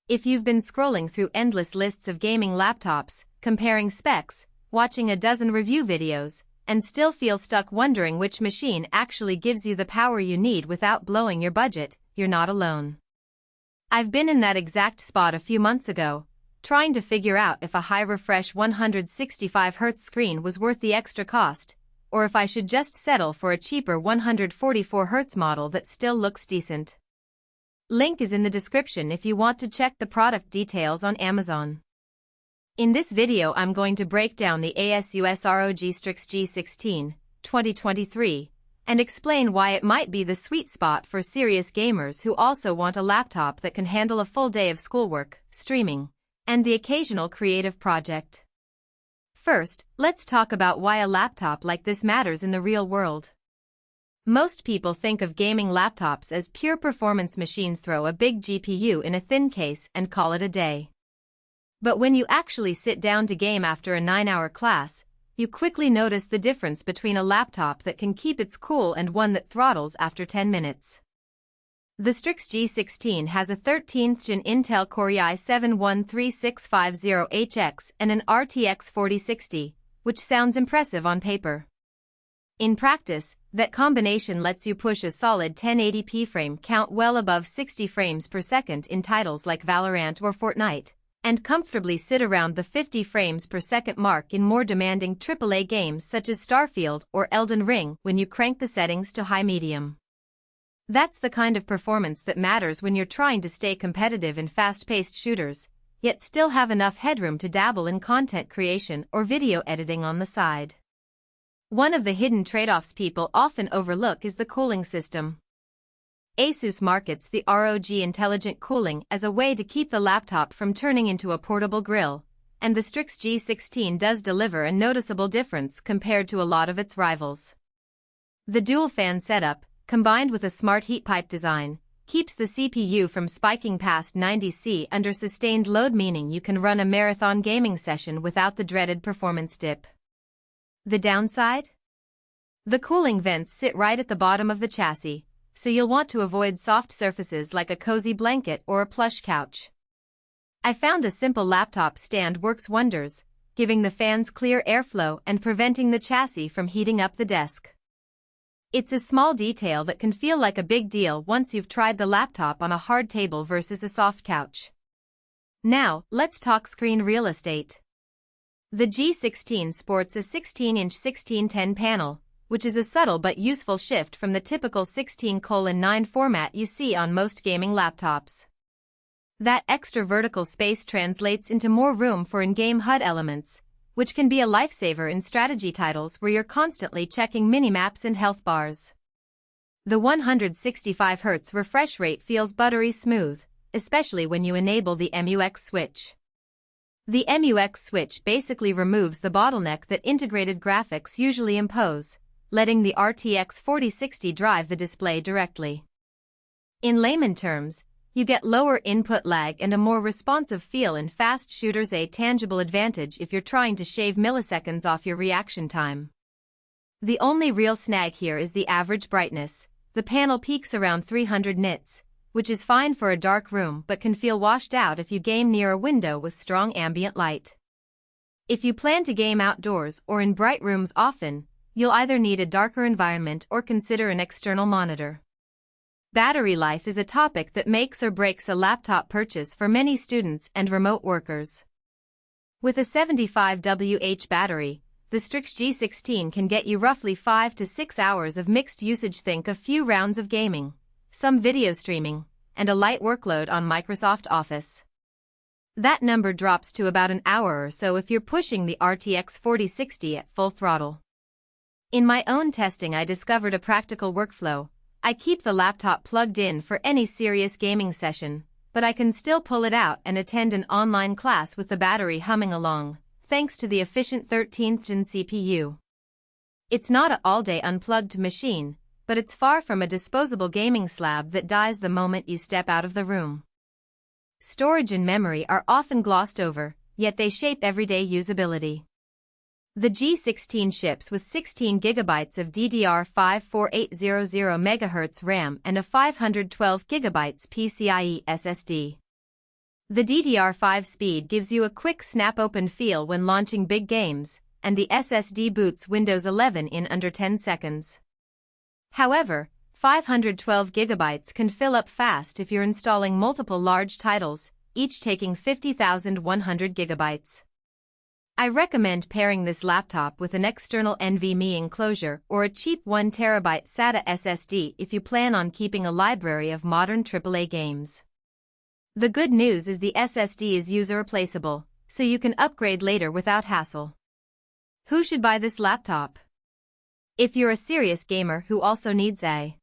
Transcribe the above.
If you've been scrolling through endless lists of gaming laptops, comparing specs, watching a dozen review videos, and still feel stuck wondering which machine actually gives you the power you need without blowing your budget, you're not alone. I've been in that exact spot a few months ago, trying to figure out if a high-refresh 165Hz screen was worth the extra cost, or if I should just settle for a cheaper 144Hz model that still looks decent. Link is in the description if you want to check the product details on Amazon. In this video I'm going to break down the ASUS ROG Strix G16, 2023, and explain why it might be the sweet spot for serious gamers who also want a laptop that can handle a full day of schoolwork, streaming, and the occasional creative project. First, let's talk about why a laptop like this matters in the real world. Most people think of gaming laptops as pure performance machines, throw a big GPU in a thin case and call it a day. But when you actually sit down to game after a 9-hour class, you quickly notice the difference between a laptop that can keep its cool and one that throttles after 10 minutes. The Strix G16 has a 13th Gen Intel Core i7-13650HX and an RTX 4060, which sounds impressive on paper. In practice, that combination lets you push a solid 1080p frame count well above 60 frames per second in titles like Valorant or Fortnite, and comfortably sit around the 50 frames per second mark in more demanding AAA games such as Starfield or Elden Ring when you crank the settings to high-medium. That's the kind of performance that matters when you're trying to stay competitive in fast-paced shooters, yet still have enough headroom to dabble in content creation or video editing on the side. One of the hidden trade-offs people often overlook is the cooling system. ASUS markets the ROG Intelligent Cooling as a way to keep the laptop from turning into a portable grill, and the Strix G16 does deliver a noticeable difference compared to a lot of its rivals. The dual-fan setup, combined with a smart heat pipe design, keeps the CPU from spiking past 90°C under sustained load, meaning you can run a marathon gaming session without the dreaded performance dip. The downside? The cooling vents sit right at the bottom of the chassis, so you'll want to avoid soft surfaces like a cozy blanket or a plush couch. I found a simple laptop stand works wonders, giving the fans clear airflow and preventing the chassis from heating up the desk. It's a small detail that can feel like a big deal once you've tried the laptop on a hard table versus a soft couch. Now, let's talk screen real estate. The G16 sports a 16-inch 1610 panel, which is a subtle but useful shift from the typical 16:9 format you see on most gaming laptops. That extra vertical space translates into more room for in-game HUD elements, which can be a lifesaver in strategy titles where you're constantly checking minimaps and health bars. The 165Hz refresh rate feels buttery smooth, especially when you enable the MUX switch. The MUX switch basically removes the bottleneck that integrated graphics usually impose, letting the RTX 4060 drive the display directly. In layman terms, you get lower input lag and a more responsive feel in fast shooters, a tangible advantage if you're trying to shave milliseconds off your reaction time. The only real snag here is the average brightness. The panel peaks around 300 nits, which is fine for a dark room but can feel washed out if you game near a window with strong ambient light. If you plan to game outdoors or in bright rooms often, you'll either need a darker environment or consider an external monitor. Battery life is a topic that makes or breaks a laptop purchase for many students and remote workers. With a 75 mAh battery, the Strix G16 can get you roughly 5 to 6 hours of mixed usage. Think a few rounds of gaming, some video streaming, and a light workload on Microsoft Office. That number drops to about an hour or so if you're pushing the RTX 4060 at full throttle. In my own testing, I discovered a practical workflow. I keep the laptop plugged in for any serious gaming session, but I can still pull it out and attend an online class with the battery humming along, thanks to the efficient 13th Gen CPU. It's not an all-day unplugged machine, but it's far from a disposable gaming slab that dies the moment you step out of the room. Storage and memory are often glossed over, yet they shape everyday usability. The G16 ships with 16 GB of DDR5 4800 MHz RAM and a 512 GB PCIe SSD. The DDR5 speed gives you a quick snap-open feel when launching big games, and the SSD boots Windows 11 in under 10 seconds. However, 512GB can fill up fast if you're installing multiple large titles, each taking 50,100GB. I recommend pairing this laptop with an external NVMe enclosure or a cheap 1TB SATA SSD if you plan on keeping a library of modern AAA games. The good news is the SSD is user replaceable, so you can upgrade later without hassle. Who should buy this laptop? If you're a serious gamer who also needs a